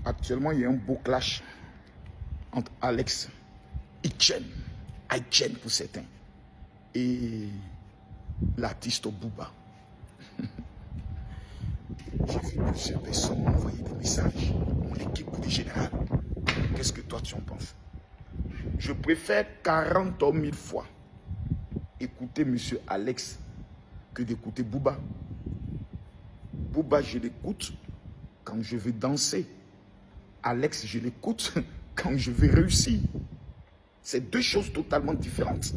Actuellement, il y a un beau clash entre Alex Ichen pour certains, et l'artiste Booba. J'ai vu plusieurs personnes m'envoyer des messages. Mon équipe de général, qu'est-ce que toi tu en penses? Je préfère 40 000 fois écouter M. Alex que d'écouter Booba. Booba, je l'écoute quand je veux danser. Alex, je l'écoute quand je veux réussir. C'est deux choses totalement différentes.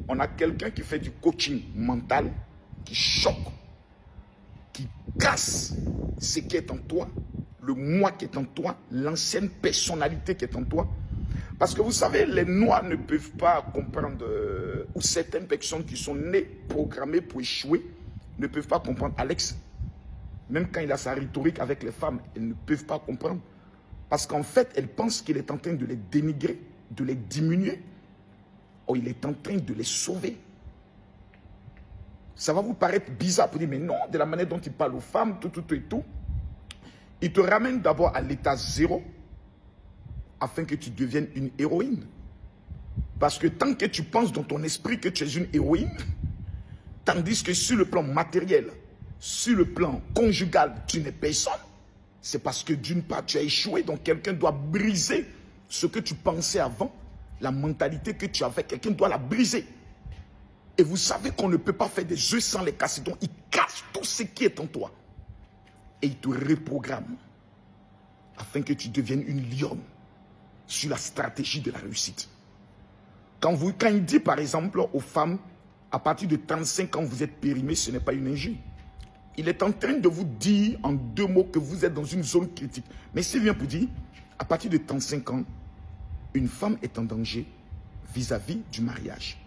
On a quelqu'un qui fait du coaching mental, qui choque, qui casse ce qui est en toi, le moi qui est en toi, l'ancienne personnalité qui est en toi. Parce que vous savez, les Noirs ne peuvent pas comprendre, ou certaines personnes qui sont nées programmées pour échouer, ne peuvent pas comprendre Alex. Même quand il a sa rhétorique avec les femmes, elles ne peuvent pas comprendre. Parce qu'en fait, elles pensent qu'il est en train de les dénigrer, de les diminuer. Or, il est en train de les sauver. Ça va vous paraître bizarre pour dire, mais non, de la manière dont il parle aux femmes, tout et tout. Il te ramène d'abord à l'état zéro, afin que tu deviennes une héroïne. Parce que tant que tu penses dans ton esprit que tu es une héroïne, tandis que sur le plan matériel, sur le plan conjugal, tu n'es personne, c'est parce que d'une part, tu as échoué, donc quelqu'un doit briser ce que tu pensais avant, la mentalité que tu avais, quelqu'un doit la briser. Et vous savez qu'on ne peut pas faire des œufs sans les casser, donc il casse tout ce qui est en toi. Et il te reprogramme, afin que tu deviennes une lionne, sur la stratégie de la réussite. Quand il dit par exemple aux femmes, à partir de 35 ans, vous êtes périmés, ce n'est pas une injure. Il est en train de vous dire en deux mots que vous êtes dans une zone critique. Mais c'est bien pour dire, à partir de 35 ans, une femme est en danger vis-à-vis du mariage.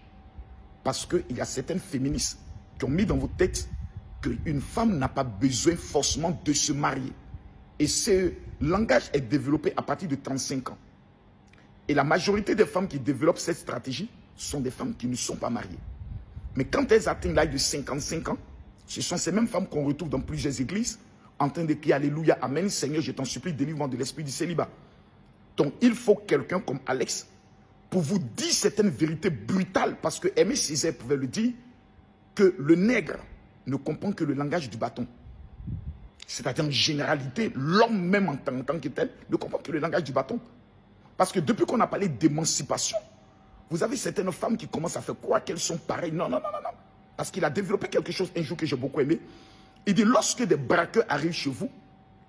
Parce qu'il y a certaines féministes qui ont mis dans vos têtes qu'une femme n'a pas besoin forcément de se marier. Et ce langage est développé à partir de 35 ans. Et la majorité des femmes qui développent cette stratégie sont des femmes qui ne sont pas mariées. Mais quand elles atteignent l'âge de 55 ans, ce sont ces mêmes femmes qu'on retrouve dans plusieurs églises en train de crier Alléluia, Amen, Seigneur, je t'en supplie, délivre-moi de l'esprit du célibat. Donc il faut quelqu'un comme Alex pour vous dire certaines vérités brutales, parce que Aimé Césaire pouvait le dire, que le nègre ne comprend que le langage du bâton. C'est-à-dire en généralité, l'homme même en tant que tel ne comprend que le langage du bâton. Parce que depuis qu'on a parlé d'émancipation, vous avez certaines femmes qui commencent à faire croire qu'elles sont pareilles. Non. Parce qu'il a développé quelque chose un jour que j'ai beaucoup aimé. Il dit, lorsque des braqueurs arrivent chez vous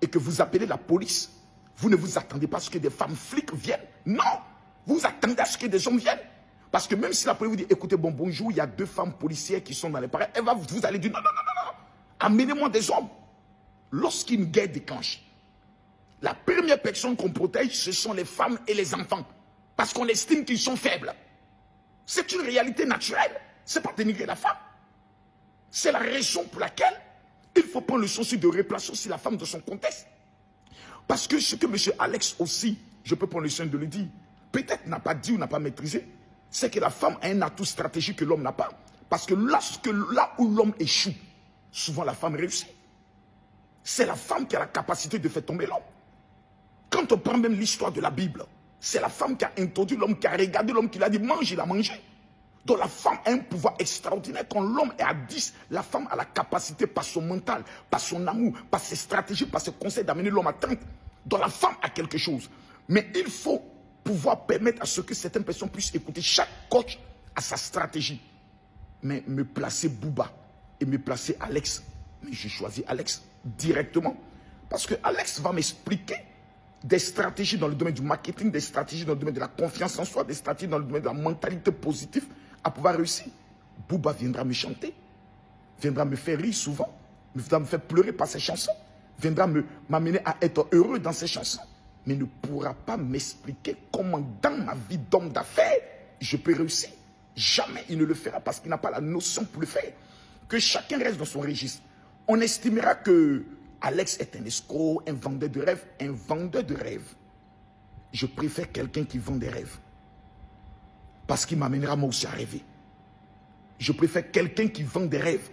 et que vous appelez la police, vous ne vous attendez pas à ce que des femmes flics viennent. Non, vous attendez à ce que des hommes viennent. Parce que même si la police vous dit, écoutez, bonjour, il y a 2 femmes policières qui sont dans les parages, vous allez dire, non. Amenez-moi des hommes. Lorsqu'une guerre déclenche, la première personne qu'on protège, ce sont les femmes et les enfants. Parce qu'on estime qu'ils sont faibles. C'est une réalité naturelle. Ce n'est pas dénigrer la femme. C'est la raison pour laquelle il faut prendre le souci de replacer aussi la femme dans son contexte. Parce que ce que M. Alex aussi, je peux prendre le soin de le dire, peut-être n'a pas dit ou n'a pas maîtrisé, c'est que la femme a un atout stratégique que l'homme n'a pas. Parce que là où l'homme échoue, souvent la femme réussit. C'est la femme qui a la capacité de faire tomber l'homme. Quand on prend même l'histoire de la Bible, c'est la femme qui a introduit l'homme, qui a regardé l'homme, qui lui a dit mange, il a mangé. Donc la femme a un pouvoir extraordinaire. Quand l'homme est à 10, la femme a la capacité par son mental, par son amour, par ses stratégies, par ses conseils d'amener l'homme à 30. Donc la femme a quelque chose. Mais il faut pouvoir permettre à ce que certaines personnes puissent écouter. Chaque coach a sa stratégie. Mais me placer Booba et me placer Alex, mais je choisis Alex directement. Parce que Alex va m'expliquer des stratégies dans le domaine du marketing, des stratégies dans le domaine de la confiance en soi, des stratégies dans le domaine de la mentalité positive à pouvoir réussir. Booba viendra me chanter, viendra me faire rire souvent, viendra me faire pleurer par ses chansons, viendra m'amener à être heureux dans ses chansons, mais ne pourra pas m'expliquer comment dans ma vie d'homme d'affaires, je peux réussir. Jamais il ne le fera parce qu'il n'a pas la notion pour le faire. Que chacun reste dans son registre. On estimera que Alex est un escroc, un vendeur de rêves. Un vendeur de rêves. Je préfère quelqu'un qui vend des rêves. Parce qu'il m'amènera moi aussi à rêver. Je préfère quelqu'un qui vend des rêves.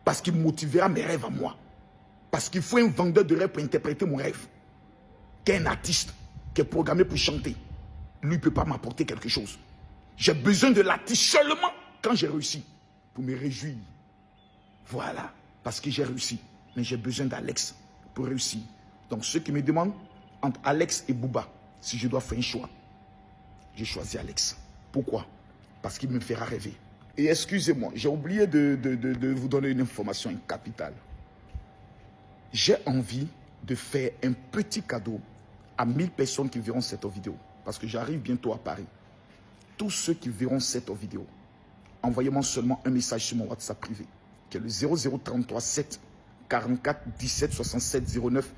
Parce qu'il motivera mes rêves à moi. Parce qu'il faut un vendeur de rêves pour interpréter mon rêve. qu'un artiste qui est programmé pour chanter, lui ne peut pas m'apporter quelque chose. J'ai besoin de l'artiste seulement quand j'ai réussi, pour me réjouir. Voilà, parce que j'ai réussi. Mais j'ai besoin d'Alex pour réussir. Donc ceux qui me demandent, entre Alex et Booba, si je dois faire un choix, j'ai choisi Alex. Pourquoi? Parce qu'il me fera rêver. Et excusez-moi, j'ai oublié de vous donner une information capitale. J'ai envie de faire un petit cadeau à 1000 personnes qui verront cette vidéo. Parce que j'arrive bientôt à Paris. Tous ceux qui verront cette vidéo, envoyez-moi seulement un message sur mon WhatsApp privé, qui est le 0033 7 44 17 67 09.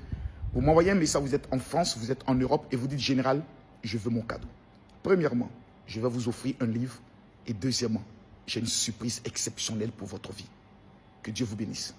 Vous m'envoyez un message, vous êtes en France, vous êtes en Europe et vous dites, général, je veux mon cadeau. Premièrement, je vais vous offrir un livre. Et deuxièmement, j'ai une surprise exceptionnelle pour votre vie. Que Dieu vous bénisse.